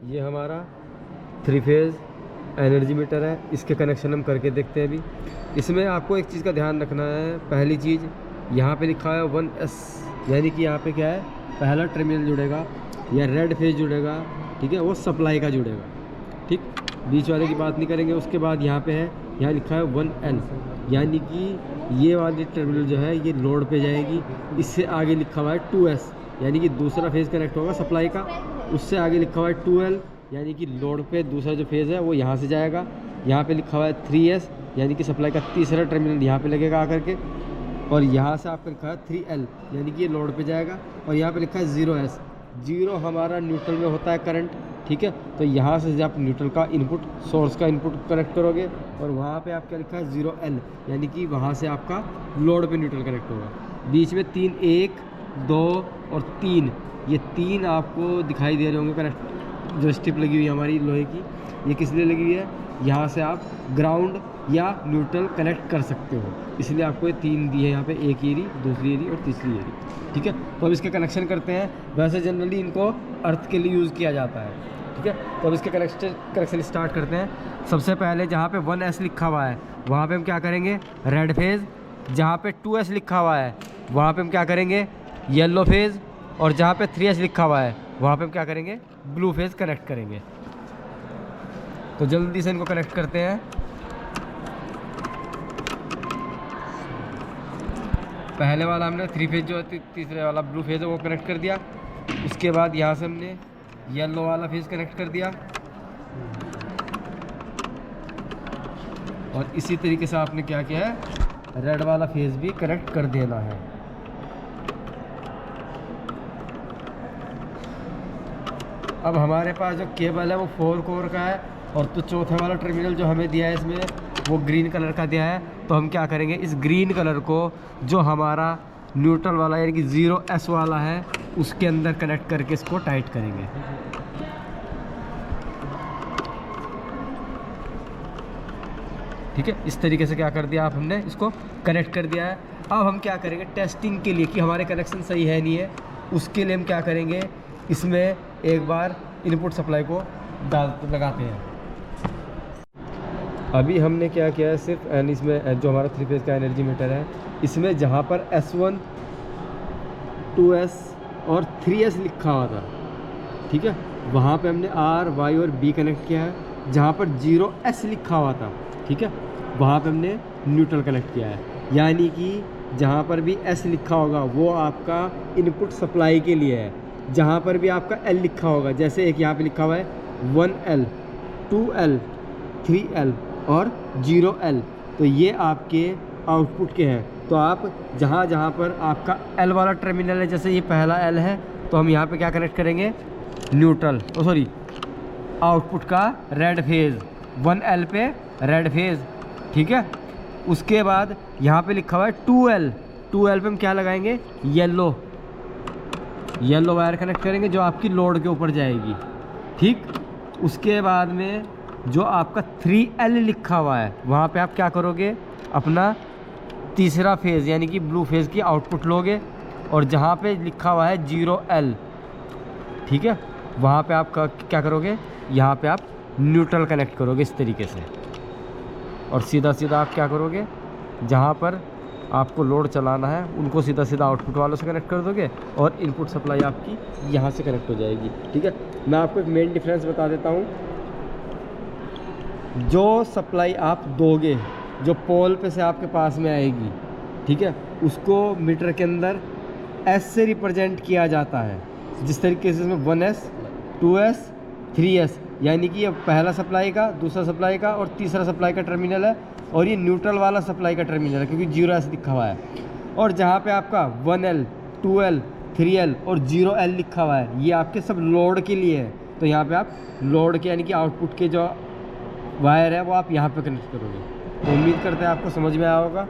ये हमारा 3 phase energy meter है, इसके कनेक्शन हम करके देखते हैं अभी। इसमें आपको एक चीज़ का ध्यान रखना है। पहली चीज़ यहाँ पे लिखा है 1S, यानी कि यहाँ पे क्या है, पहला टर्मिनल जुड़ेगा या रेड फेज जुड़ेगा, ठीक है, वो सप्लाई का जुड़ेगा, ठीक, बीच वाले की बात नहीं करेंगे। उसके बाद यहाँ पे है, यहाँ लिखा है 1L, यानी कि ये वाली टर्मिनल जो है ये लोड पे जाएगी। इससे आगे लिखा हुआ है 2S, यानी कि दूसरा फेज़ कनेक्ट होगा सप्लाई का। उससे आगे लिखा हुआ है 2L, यानी कि लोड पे दूसरा जो फेज़ है वो यहाँ से जाएगा। यहाँ पे लिखा हुआ है 3S, यानी कि सप्लाई का तीसरा टर्मिनल यहाँ पे लगेगा आकर के। और यहाँ से आपका लिखा है 3L, यानी कि ये लोड पे जाएगा। और यहाँ पे लिखा है 0S, 0 हमारा न्यूट्रल में होता है करंट, ठीक है। तो यहाँ से आप न्यूट्रल का इनपुट, सोर्स का इनपुट कनेक्ट करोगे, और वहाँ पे आपका लिखा है 0L, यानी कि वहाँ से आपका लोड पे न्यूट्रल कनेक्ट होगा। बीच में 3, 1, 2 और 3, ये 3 आपको दिखाई दे रहे होंगे कनेक्ट, जो स्ट्रिप लगी हुई है हमारी लोहे की, ये किस लिए लगी हुई है, यहाँ से आप ग्राउंड या न्यूट्रल कनेक्ट कर सकते हो, इसलिए आपको ये 3 दी है यहाँ पे, एक एरी, दूसरी एरी और तीसरी एरी, ठीक है। तो अब इसके कनेक्शन करते हैं। वैसे जनरली इनको अर्थ के लिए यूज़ किया जाता है, ठीक है। तो अब इसके कनेक्शन स्टार्ट करते हैं। सबसे पहले जहाँ पे 1S लिखा हुआ है वहाँ पे हम क्या करेंगे, रेड फेज़। जहाँ पे 2S लिखा हुआ है वहाँ पे हम क्या करेंगे, येलो फेज़। और जहाँ पे 3S लिखा हुआ है वहाँ पे हम क्या करेंगे, ब्लू फेज़ कनेक्ट करेंगे। तो जल्दी से इनको कनेक्ट करते हैं। पहले वाला हमने 3 फेज़ जो है, तीसरे वाला ब्लू फेज़ है वो कनेक्ट कर दिया। उसके बाद यहाँ से हमने येलो वाला फेज़ कनेक्ट कर दिया, और इसी तरीके से आपने क्या किया है, रेड वाला फेज़ भी कनेक्ट कर देना है। अब हमारे पास जो केबल है वो 4 कोर का है, और तो चौथे वाला टर्मिनल जो हमें दिया है इसमें वो ग्रीन कलर का दिया है। तो हम क्या करेंगे, इस ग्रीन कलर को जो हमारा न्यूट्रल वाला यानी कि 0S वाला है उसके अंदर कनेक्ट करके इसको टाइट करेंगे। ठीक है, इस तरीके से क्या कर दिया आप, हमने इसको कनेक्ट कर दिया है। अब हम क्या करेंगे टेस्टिंग के लिए कि हमारे कनेक्शन सही है नहीं है, उसके लिए हम क्या करेंगे, इसमें एक बार इनपुट सप्लाई को लगाते हैं। अभी हमने क्या किया है, सिर्फ इसमें जो हमारा 3 फेज़ का एनर्जी मीटर है, इसमें जहाँ पर S1, 2S और 3S लिखा हुआ था, ठीक है, वहाँ पे हमने R, Y और B कनेक्ट किया है। जहाँ पर 0S लिखा हुआ था, ठीक है, वहाँ पे हमने न्यूट्रल कनेक्ट किया है। यानी कि जहाँ पर भी S लिखा होगा वो आपका इनपुट सप्लाई के लिए है। जहाँ पर भी आपका L लिखा होगा, जैसे एक यहाँ पे लिखा हुआ है 1L, 2L, 3L और 0L, तो ये आपके आउटपुट के हैं। तो आप जहाँ जहाँ पर आपका L वाला टर्मिनल है, जैसे ये पहला L है, तो हम यहाँ पे क्या कनेक्ट करेंगे, न्यूट्रल, सॉरी आउटपुट का रेड फेज़, 1L पे रेड फेज़, ठीक है। उसके बाद यहाँ पे लिखा हुआ है 2L, 2L पे हम क्या लगाएंगे, येलो वायर कनेक्ट करेंगे जो आपकी लोड के ऊपर जाएगी, ठीक। उसके बाद में जो आपका 3L लिखा हुआ है वहाँ पे आप क्या करोगे, अपना तीसरा फेज़ यानी कि ब्लू फेज़ की आउटपुट लोगे, और जहाँ पे लिखा हुआ है 0L, ठीक है, वहाँ पे आप क्या करोगे, यहाँ पे आप न्यूट्रल कनेक्ट करोगे इस तरीके से। और सीधा सीधा आप क्या करोगे, जहाँ पर आपको लोड चलाना है उनको सीधा सीधा आउटपुट वालों से कनेक्ट कर दोगे, और इनपुट सप्लाई आपकी यहाँ से कनेक्ट हो जाएगी, ठीक है। मैं आपको एक मेन डिफरेंस बता देता हूँ। जो सप्लाई आप दोगे, जो पोल पे से आपके पास में आएगी, ठीक है, उसको मीटर के अंदर S से रिप्रेजेंट किया जाता है। जिस तरीके से इसमें 1S, 2S, 3S, यानी कि ये पहला सप्लाई का, दूसरा सप्लाई का और तीसरा सप्लाई का टर्मिनल है, और ये न्यूट्रल वाला सप्लाई का टर्मिनल है क्योंकि 0S लिखा हुआ है। और जहाँ पे आपका 1L, 2L, 3L और 0L लिखा हुआ है, ये आपके सब लोड के लिए है। तो यहाँ पे आप लोड के यानी कि आउटपुट के जो वायर है वो आप यहाँ पे कनेक्ट करोगे। तो उम्मीद करते हैं आपको समझ में आया होगा।